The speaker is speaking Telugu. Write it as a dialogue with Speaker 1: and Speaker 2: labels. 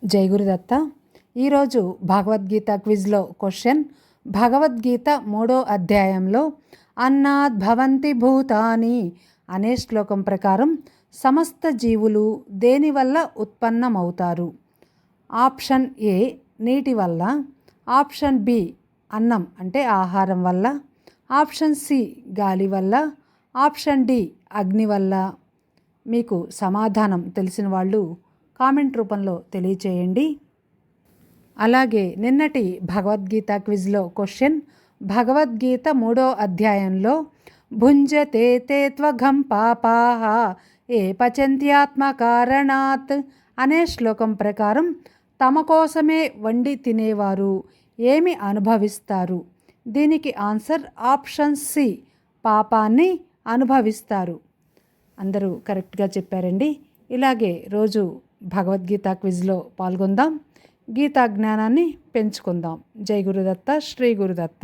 Speaker 1: జై గురుదత్త. ఈరోజు భగవద్గీత క్విజ్లో క్వశ్చన్, భగవద్గీత 3వ అధ్యాయంలో అన్నాద్ భవంతి భూతాని అనే శ్లోకం ప్రకారం సమస్త జీవులు దేనివల్ల ఉత్పన్నమవుతారు? ఆప్షన్ ఏ నీటి వల్ల, ఆప్షన్ బి అన్నం అంటే ఆహారం వల్ల, ఆప్షన్ సి గాలి వల్ల, ఆప్షన్ డి అగ్ని వల్ల. మీకు సమాధానం తెలిసిన వాళ్ళు కామెంట్ రూపంలో తెలియచేయండి. అలాగే నిన్నటి భగవద్గీత క్విజ్లో క్వశ్చన్, భగవద్గీత 3వ అధ్యాయంలో భుంజతే తే త్వఘం పాపాః ఏ పచంత్యాత్మ కారణాత్ అనే శ్లోకం ప్రకారం తమ కోసమే వండి తినేవారు ఏమి అనుభవిస్తారు? దీనికి ఆన్సర్ ఆప్షన్ సి, పాపాన్ని అనుభవిస్తారు. అందరూ కరెక్ట్గా చెప్పారండి. ఇలాగే రోజు భగవద్గీత క్విజ్లో పాల్గొందాం, గీతా జ్ఞానాన్ని పెంచుకుందాం. జై గురుదత్త, శ్రీ గురుదత్త.